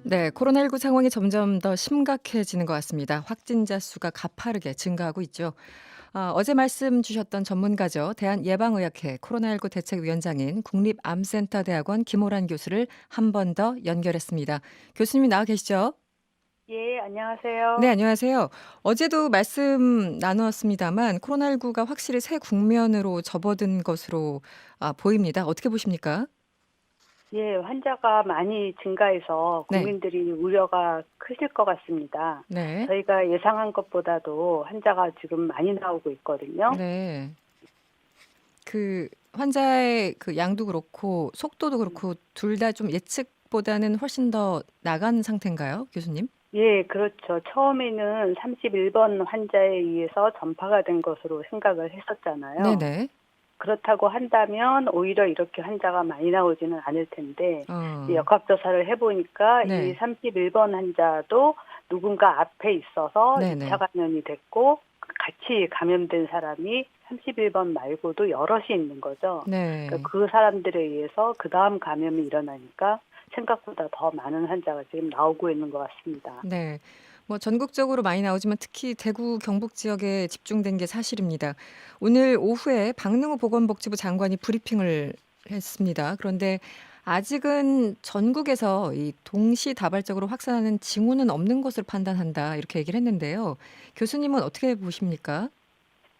네, 코로나19 상황이 점점 더 심각해지는 것 같습니다. 확진자 수가 가파르게 증가하고 있죠. 어제 말씀 주셨던 전문가죠. 대한예방의학회 코로나19 대책위원장인 국립암센터대학원 김호란 교수를 한 번 더 연결했습니다. 교수님이 나와 계시죠? 예, 네, 안녕하세요. 안녕하세요. 어제도 말씀 나누었습니다만 코로나19가 확실히 새 국면으로 접어든 것으로 보입니다. 어떻게 보십니까? 예, 환자가 많이 증가해서 네, 국민들이 우려가 크실 것 같습니다. 네, 저희가 예상한 것보다도 환자가 지금 많이 나오고 있거든요. 네. 그 환자의 그 양도 그렇고 속도도 그렇고 둘 다 좀 예측보다는 훨씬 더 나간 상태인가요, 교수님? 예, 그렇죠. 처음에는 31번 환자에 의해서 전파가 된 것으로 생각을 했었잖아요. 네네. 그렇다고 한다면 오히려 이렇게 환자가 많이 나오지는 않을 텐데 이제 어, 역학조사를 해보니까 이 네. 31번 환자도 누군가 앞에 있어서 2차 네네. 감염이 됐고 같이 감염된 사람이 31번 말고도 여럿이 있는 거죠. 그러니까 네. 그 사람들에 의해서 그 다음 감염이 일어나니까 생각보다 더 많은 환자가 지금 나오고 있는 것 같습니다. 네. 뭐 전국적으로 많이 나오지만 특히 대구 경북 지역에 집중된 게 사실입니다. 오늘 오후에 박능호 보건복지부 장관이 브리핑을 했습니다. 그런데 아직은 전국에서 이 동시다발적으로 확산하는 징후는 없는 것으로 판단한다. 이렇게 얘기를 했는데요. 교수님은 어떻게 보십니까?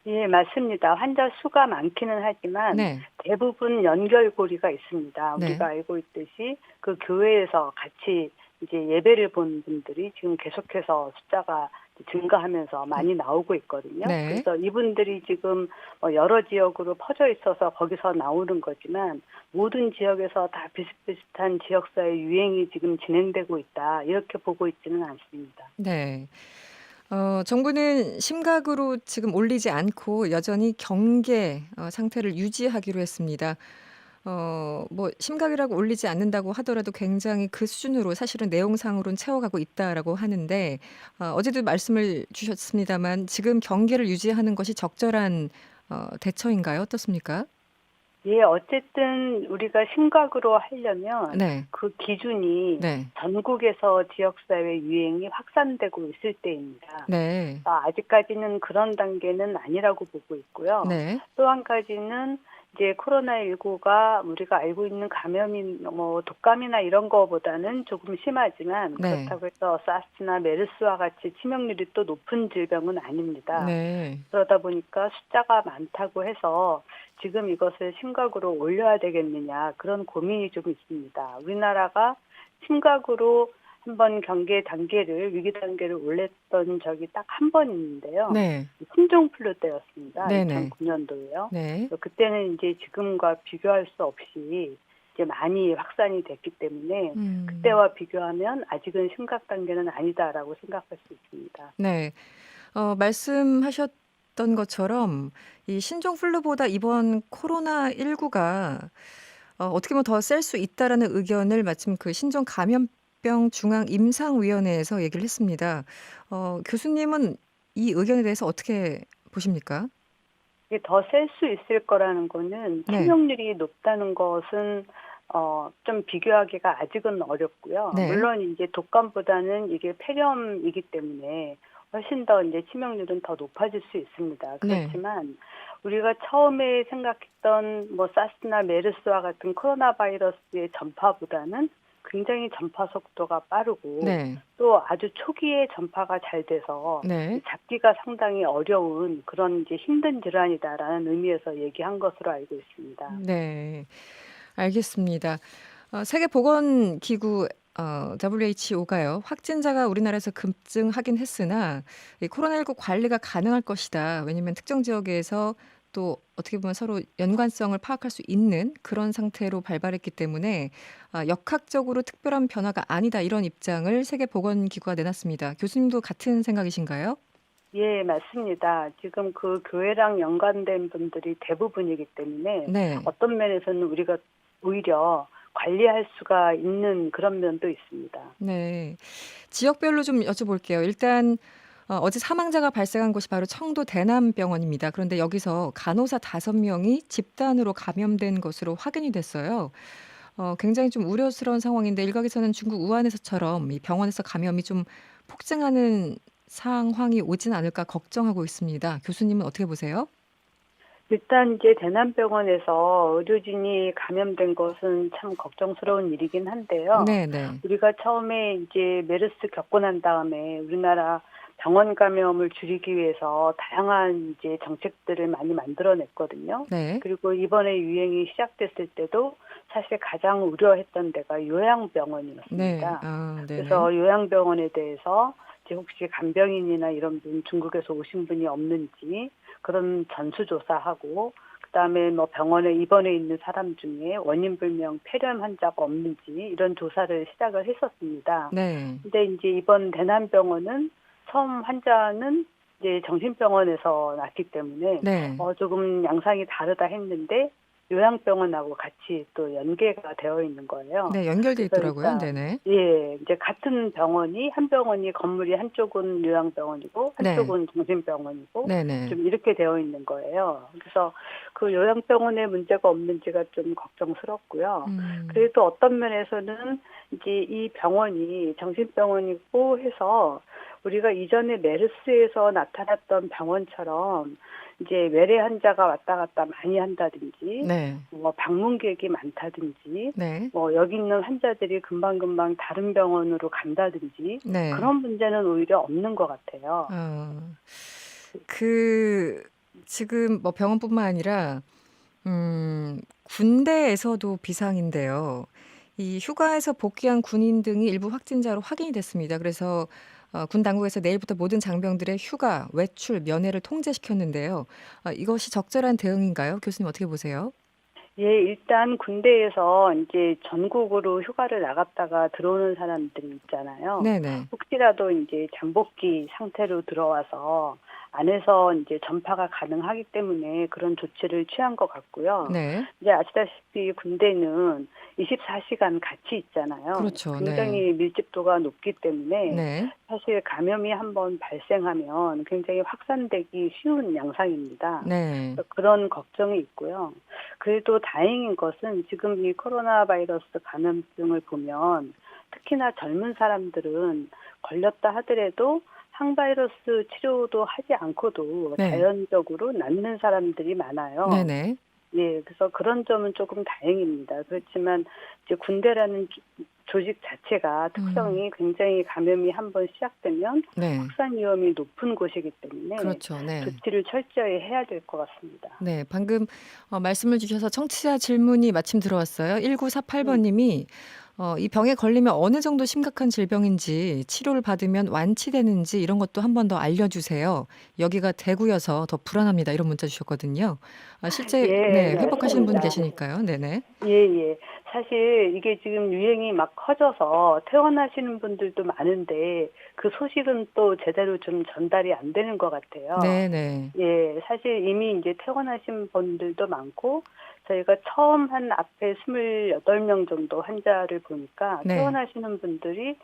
예, 맞습니다. 환자 수가 많기는 하지만 네. 대부분 연결고리가 있습니다. 우리가 네. 알고 있듯이 그 교회에서 같이 이제 예배를 본 분들이 지금 계속해서 숫자가 증가하면서 음, 많이 나오고 있거든요. 네. 그래서 이분들이 지금 여러 지역으로 퍼져 있어서 거기서 나오는 거지만 모든 지역에서 다 비슷비슷한 지역사회 유행이 지금 진행되고 있다. 이렇게 보고 있지는 않습니다. 네. 정부는 심각으로 지금 올리지 않고 여전히 경계 상태를 유지하기로 했습니다. 뭐 심각이라고 올리지 않는다고 하더라도 굉장히 그 수준으로 사실은 내용상으로는 채워가고 있다라고 하는데 어제도 말씀을 주셨습니다만 지금 경계를 유지하는 것이 적절한 대처인가요? 어떻습니까? 예, 어쨌든 우리가 심각으로 하려면 네. 그 기준이 네. 전국에서 지역사회 유행이 확산되고 있을 때입니다. 네. 아직까지는 그런 단계는 아니라고 보고 있고요. 네. 또 한 가지는 이제 코로나19가 우리가 알고 있는 감염이 뭐 독감이나 이런 거보다는 조금 심하지만 네. 그렇다고 해서 사스나 메르스와 같이 치명률이 또 높은 질병은 아닙니다. 네. 그러다 보니까 숫자가 많다고 해서 지금 이것을 심각으로 올려야 되겠느냐 그런 고민이 좀 있습니다. 우리나라가 심각으로 한번 경계 단계를 위기 단계를 올렸던 적이 딱 한 번 있는데요. 네. 신종플루 때였습니다. 네네. 2009년도에요. 네. 그때는 이제 지금과 비교할 수 없이 이제 많이 확산이 됐기 때문에 음. 그때와 비교하면 아직은 심각 단계는 아니다라고 생각할 수 있습니다. 네. 말씀하셨던 것처럼 이 신종 플루보다 이번 코로나19가 어떻게 보면 더 셀 수 있다라는 의견을 마침 그 신종 감염병 중앙 임상위원회에서 얘기를 했습니다. 교수님은 이 의견에 대해서 어떻게 보십니까? 이게 더 셀 수 있을 거라는 거는 네. 치명률이 높다는 것은 좀 비교하기가 아직은 어렵고요. 네. 물론 이제 독감보다는 이게 폐렴이기 때문에 훨씬 더 이제 치명률은 더 높아질 수 있습니다. 네. 그렇지만 우리가 처음에 생각했던 뭐 사스나 메르스와 같은 코로나 바이러스의 전파보다는 굉장히 전파 속도가 빠르고 네. 또 아주 초기에 전파가 잘 돼서 네. 잡기가 상당히 어려운 그런 이제 힘든 질환이다라는 의미에서 얘기한 것으로 알고 있습니다. 네. 알겠습니다. 세계보건기구 WHO가요. 확진자가 우리나라에서 급증하긴 했으나 이 코로나19 관리가 가능할 것이다. 왜냐하면 특정 지역에서 또 어떻게 보면 서로 연관성을 파악할 수 있는 그런 상태로 발발했기 때문에 역학적으로 특별한 변화가 아니다. 이런 입장을 세계보건기구가 내놨습니다. 교수님도 같은 생각이신가요? 예, 맞습니다. 지금 그 교회랑 연관된 분들이 대부분이기 때문에 네. 어떤 면에서는 우리가 오히려 관리할 수가 있는 그런 면도 있습니다. 네. 지역별로 좀 여쭤볼게요. 일단 어제 사망자가 발생한 곳이 바로 청도 대남병원입니다. 그런데 여기서 간호사 5명이 집단으로 감염된 것으로 확인이 됐어요. 굉장히 좀 우려스러운 상황인데 일각에서는 중국 우한에서처럼 이 병원에서 감염이 좀 폭증하는 상황이 오진 않을까 걱정하고 있습니다. 교수님은 어떻게 보세요? 일단 이제 대남병원에서 의료진이 감염된 것은 참 걱정스러운 일이긴 한데요. 네네. 우리가 처음에 이제 메르스 겪고 난 다음에 우리나라 병원 감염을 줄이기 위해서 다양한 이제 정책들을 많이 만들어냈거든요. 네. 그리고 이번에 유행이 시작됐을 때도 사실 가장 우려했던 데가 네. 요양병원이었습니다. 아, 네네. 그래서 요양병원에 대해서 이제 혹시 간병인이나 이런 분 중국에서 오신 분이 없는지 그런 전수조사하고 그다음에 뭐 병원에 입원해 있는 사람 중에 원인 불명 폐렴 환자가 없는지 이런 조사를 시작을 했었습니다. 네. 근데 이제 이번 대남병원은 처음 환자는 이제 정신병원에서 났기 때문에 네. 조금 양상이 다르다 했는데 요양병원하고 같이 또 연계가 되어 있는 거예요. 네, 연결돼 그래서 있더라고요. 일단 네네. 이제 같은 병원이 한 병원이 건물이 한쪽은 요양병원이고 네. 한쪽은 정신병원이고 네네. 좀 이렇게 되어 있는 거예요. 그래서 그 요양병원에 문제가 없는지가 좀 걱정스럽고요. 음. 그래도 어떤 면에서는 이제 이 병원이 정신병원이고 해서 우리가 이전에 메르스에서 나타났던 병원처럼 이제 외래 환자가 왔다 갔다 많이 한다든지 네. 뭐 방문객이 많다든지 네. 뭐 여기 있는 환자들이 금방금방 다른 병원으로 간다든지 네. 그런 문제는 오히려 없는 것 같아요. 어. 그 지금 뭐 병원뿐만 아니라 군대에서도 비상인데요. 이 휴가에서 복귀한 군인 등이 일부 확진자로 확인이 됐습니다. 그래서 군 당국에서 내일부터 모든 장병들의 휴가, 외출, 면회를 통제시켰는데요. 이것이 적절한 대응인가요? 교수님 어떻게 보세요? 예, 일단 군대에서 이제 전국으로 휴가를 나갔다가 들어오는 사람들이 있잖아요. 네네. 혹시라도 이제 잠복기 상태로 들어와서 안에서 이제 전파가 가능하기 때문에 그런 조치를 취한 것 같고요. 네. 이제 아시다시피 군대는 24시간 같이 있잖아요. 그렇죠. 네. 굉장히 밀집도가 높기 때문에 네. 사실 감염이 한번 발생하면 굉장히 확산되기 쉬운 양상입니다. 네. 그래서 그런 걱정이 있고요. 그래도 다행인 것은 지금 이 코로나 바이러스 감염증을 보면 특히나 젊은 사람들은 걸렸다 하더라도 항바이러스 치료도 하지 않고도 네. 자연적으로 낫는 사람들이 많아요. 네네. 예, 그래서 그런 점은 조금 다행입니다. 그렇지만 이제 군대라는 조직 자체가 음. 특성이 굉장히 감염이 한번 시작되면 네. 확산 위험이 높은 곳이기 때문에 그렇죠. 네. 조치를 철저히 해야 될 것 같습니다. 네. 방금 말씀을 주셔서 청취자 질문이 마침 들어왔어요. 1948번 님이 이 병에 걸리면 어느 정도 심각한 질병인지 치료를 받으면 완치되는지 이런 것도 한 번 더 알려주세요. 여기가 대구여서 더 불안합니다. 이런 문자 주셨거든요. 실제 예, 네, 회복하시는 분 맞습니다. 계시니까요. 네네. 예. 사실 이게 지금 유행이 막 커져서 퇴원하시는 분들도 많은데 그 소식은 또 제대로 좀 전달이 안 되는 것 같아요. 네네. 예, 사실 이미 이제 퇴원하신 분들도 많고 저희가 처음 한 앞에 28명 정도 환자를 보니까 네. 퇴원하시는 분들이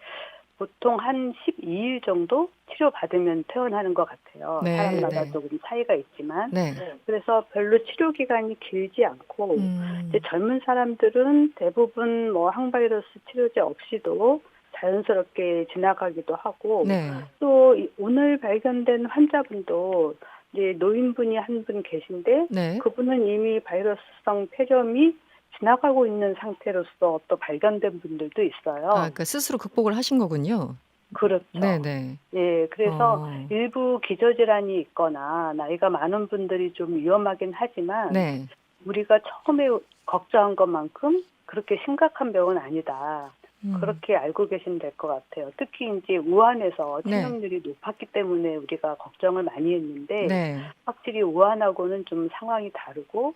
보통 한 12일 정도 치료받으면 퇴원하는 것 같아요. 네, 사람마다 네. 조금 차이가 있지만. 네. 그래서 별로 치료 기간이 길지 않고 이제 음. 젊은 사람들은 대부분 뭐 항바이러스 치료제 없이도 자연스럽게 지나가기도 하고 네. 또 오늘 발견된 환자분도 이제 노인분이 한 분 계신데 네. 그분은 이미 바이러스성 폐렴이 지나가고 있는 상태로서 또 발견된 분들도 있어요. 그러니까 스스로 극복을 하신 거군요. 그렇죠. 네네. 예, 그래서 어. 일부 기저질환이 있거나 나이가 많은 분들이 좀 위험하긴 하지만 네. 우리가 처음에 걱정한 것만큼 그렇게 심각한 병은 아니다. 그렇게 알고 계시면 될 것 같아요. 특히 이제 우한에서 네. 치명률이 높았기 때문에 우리가 걱정을 많이 했는데 네. 확실히 우한하고는 좀 상황이 다르고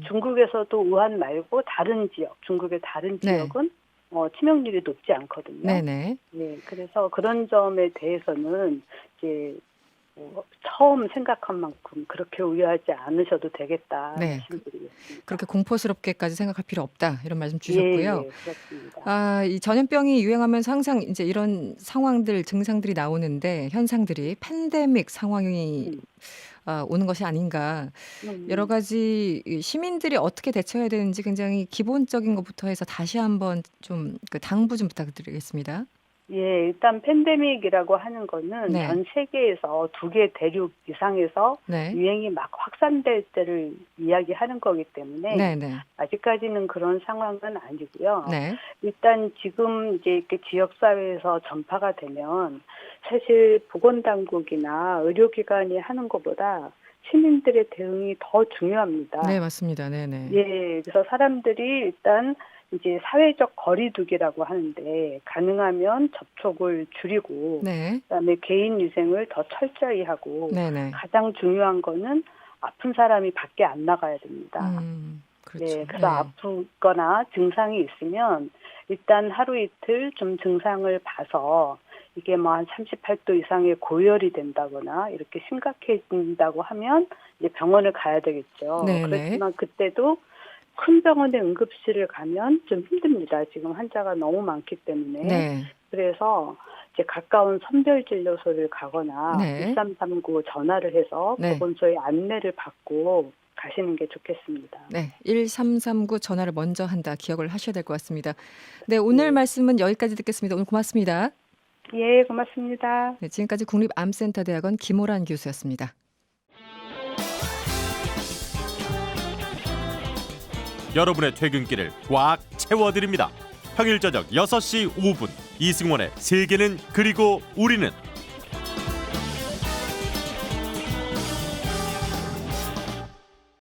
중국에서도 우한 말고 다른 지역, 중국의 다른 네. 지역은 치명률이 높지 않거든요. 네네. 네, 그래서 그런 점에 대해서는 이제 처음 생각한 만큼 그렇게 우려하지 않으셔도 되겠다 네. 말씀드리겠습니다. 그렇게 공포스럽게까지 생각할 필요 없다. 이런 말씀 예, 주셨고요. 그렇습니다. 이 전염병이 유행하면서 항상 이제 이런 상황들, 증상들이 나오는데 현상들이 팬데믹 상황이 오는 것이 아닌가. 여러 음. 가지 이 시민들이 어떻게 대처해야 되는지 굉장히 기본적인 것부터 해서 다시 한번 좀 그 당부 좀 부탁드리겠습니다. 예, 일단 팬데믹이라고 하는 거는 네. 전 세계에서 2개 대륙 이상에서 네. 유행이 막 확산될 때를 이야기하는 거기 때문에 네네. 아직까지는 그런 상황은 아니고요. 네. 일단 지금 이제 이렇게 지역 사회에서 전파가 되면 사실 보건당국이나 의료기관이 하는 것보다 시민들의 대응이 더 중요합니다. 네, 맞습니다. 네네. 예, 그래서 사람들이 일단 이제 사회적 거리두기라고 하는데 가능하면 접촉을 줄이고 네. 그다음에 개인 위생을 더 철저히 하고 네네. 가장 중요한 거는 아픈 사람이 밖에 안 나가야 됩니다. 그렇죠. 네, 그래서 네. 아프거나 증상이 있으면 일단 하루 이틀 좀 증상을 봐서 이게 뭐 한 38도 이상의 고열이 된다거나 이렇게 심각해진다고 하면 이제 병원을 가야 되겠죠. 네네. 그렇지만 그때도 큰 병원의 응급실을 가면 좀 힘듭니다. 지금 환자가 너무 많기 때문에. 네. 그래서 이제 가까운 선별진료소를 가거나 네. 1339 전화를 해서 네. 보건소에 안내를 받고 가시는 게 좋겠습니다. 네. 1339 전화를 먼저 한다. 기억을 하셔야 될 것 같습니다. 네, 오늘 네. 말씀은 여기까지 듣겠습니다. 오늘 고맙습니다. 예, 고맙습니다. 네, 지금까지 국립암센터대학원 김호란 교수였습니다. 여러분의 퇴근길을 꽉 채워드립니다. 평일 저녁 6시 5분 이승원의 세계는 그리고 우리는